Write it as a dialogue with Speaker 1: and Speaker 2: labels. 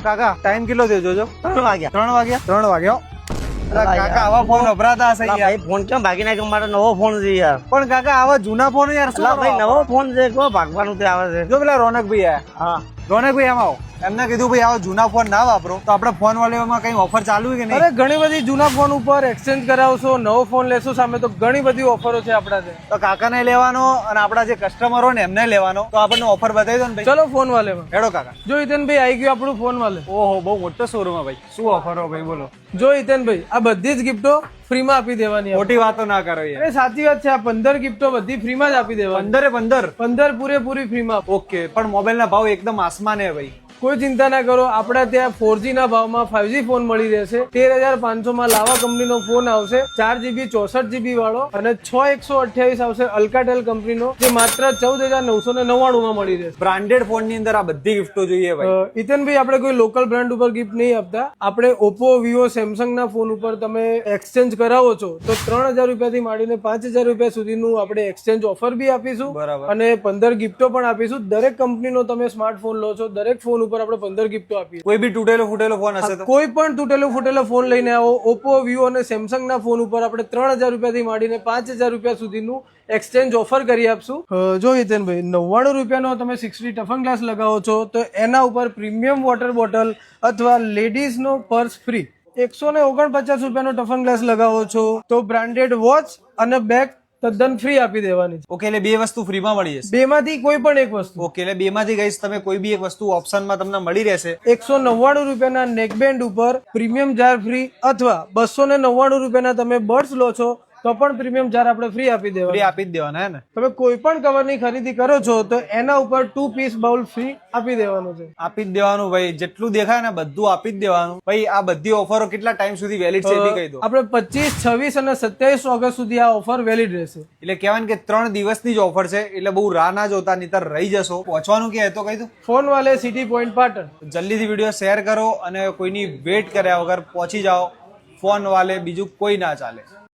Speaker 1: કાકા ટાઈમ કેટલો થયો જોજો?
Speaker 2: 3 વાગ્યા.
Speaker 1: 3 વાગ્યા. કાકા આવા ફોન વપરાતા હશે યાર.
Speaker 2: ભાઈ ફોન કેમ ભાગી નાખ્યો? મારો નવો ફોન છે યાર.
Speaker 1: પણ કાકા આવા જૂના ફોન યાર શું
Speaker 2: ભાઈ નવો ફોન છે, કોઈ ભાગવાનું તે આવે છે.
Speaker 1: જો પેલા રોનકભાઈ આયા.
Speaker 2: હા
Speaker 1: રોનકભાઈ આમ આવો. એમને કીધું ભાઈ આવા જૂના ફોન ના વાપરો, તો આપણે ફોન વાળામાં કઈ ઓફર ચાલુ છે કે નહીં?
Speaker 3: અરે ઘણી બધી જૂના ફોન ઉપર એક્સચેન્જ કરાવશો, નવો ફોન લેશો સામે તો ઘણી બધી ઓફરો છે આપણા ત્યાં.
Speaker 1: તો કાકાને લેવાનો અને આપણા જે કસ્ટમરો ને એમને લેવાનો, તો આપણને ઓફર બતાવી દો ને ભાઈ.
Speaker 3: ચલો ફોન વાલેમાં
Speaker 1: હેડો કાકા.
Speaker 3: જો હિતેનભાઈ આવી ગયું આપણું ફોન વાલે.
Speaker 1: ઓહો બહુ મોટો શોરૂમ ભાઈ. શું ઓફર હો ભાઈ બોલો?
Speaker 3: જો હિતેનભાઈ આ બધી જ ગિફ્ટો ફ્રીમાં આપી દેવાની.
Speaker 1: મોટી વાતો ના કરો યાર.
Speaker 3: અરે સાચી વાત છે, આ 15 ગિફ્ટો બધી ફ્રીમાં જ આપી દેવાની. 15 પૂરેપૂરી ફ્રીમાં.
Speaker 1: ઓકે, પણ મોબાઈલ ના ભાવ એકદમ આસમાને ભાઈ.
Speaker 3: કોઈ ચિંતા ના કરો, આપણા ત્યાં 4G ના ભાવમાં 5G ફોન મળી રહેશે. 13,500 માં લાવા કંપનીનો ફોન આવશે, 4GB 64GB વાળો, અને 6128 આવશે અલ્કાટેલ કંપનીનો, જે માત્ર 14,999 માં મળી રહેશે.
Speaker 1: બ્રાન્ડેડ ફોન ની અંદર આ બધી ગિફ્ટો જોઈએ ભાઈ.
Speaker 3: હિતેનભાઈ આપણે કોઈ લોકલ બ્રાન્ડ ઉપર ગિફ્ટ નહીં આપતા. આપણે ઓપ્પો, વિવો, સેમસંગ ના ફોન ઉપર તમે એક્સચેન્જ કરાવો છો તો 3,000 રૂપિયાથી માંડીને 5,000 રૂપિયા સુધીનું આપણે એક્સચેન્જ ઓફર બી આપીશું.
Speaker 1: બરાબર.
Speaker 3: અને 15 ગિફ્ટો પણ આપીશું. દરેક કંપનીનો તમે સ્માર્ટફોન લો છો, દરેક ફોન ઉપર આપણે 15 ગિફ્ટો આપીએ.
Speaker 1: કોઈ બી તૂટેલો ફૂટેલો ફોન હશે તો?
Speaker 3: કોઈ પણ તૂટેલો ફૂટેલો ફોન લઈને આવો. ઓપ્પો, વિવો અને સેમસંગ ના ફોન ઉપર આપણે 3,000 રૂપિયાથી માંડીને 5,000 રૂપિયા સુધીનું એક્સચેન્જ ઓફર કરી આપશું. જો હિતેનભાઈ 99 રૂપિયાનો તમે 60 ટફન ગ્લાસ લગાવો છો તો એના ઉપર પ્રીમિયમ વોટર બોટલ અથવા લેડીઝ નો પર્સ ફ્રી. 149 રૂપિયાનો ટફન ગ્લાસ લગાવો છો તો બ્રાન્ડેડ વોચ અને બેગ તદ્દન ફ્રી આપી દેવાની છે.
Speaker 1: ઓકે, એટલે બે વસ્તુ ફ્રીમાં મળી જશે.
Speaker 3: બેમાંથી કોઈ પણ એક વસ્તુ.
Speaker 1: ઓકે, એટલે બે માંથી ગઈશ તમે કોઈ બી એક વસ્તુ ઓપ્શનમાં તમને મળી રહેશે.
Speaker 3: 199 રૂપિયાના નેકબેન્ડ ઉપર પ્રીમિયમ જાર ફ્રી, અથવા 299 રૂપિયાના તમે બર્ડ્સ લો છો તો પણ પ્રીમિયમ જાર આપણે ફ્રી આપી
Speaker 1: ફ્રી
Speaker 3: દેવાના.
Speaker 1: આપી જ દેવાના હે ને?
Speaker 3: તમે કોઈ પણ કવરની ખરીદી કરો છો તો એના ઉપર 2 પીસ બાઉલ ફ્રી આપી દેવાનું છે.
Speaker 1: આપી જ દેવાનું ભાઈ. જેટલું દેખાય ને બધું આપી જ દેવાનું ભાઈ. આ બધી ઓફરો કેટલા ટાઈમ સુધી વેલિડ છે એ કહી દો.
Speaker 3: આપણે 25, 26 અને 27 ઓગસ્ટ સુધી આ ઓફર વેલિડ રહેશે.
Speaker 1: એટલે કહેવાય ને કે 3 દિવસની જ ઓફર છે, એટલે બહુ રાહ ના જોતા, નહીતર રહી જશો. પહોંચવાનું કે તો કહી દો.
Speaker 3: ફોન વાલે સિટી પોઈન્ટ પાટણ.
Speaker 1: જલ્દીથી વિડીયો શેર કરો અને કોઈની વેટ કર્યા વગર પહોંચી જાઓ. ફોન વાલે બીજું કોઈ ના ચાલે.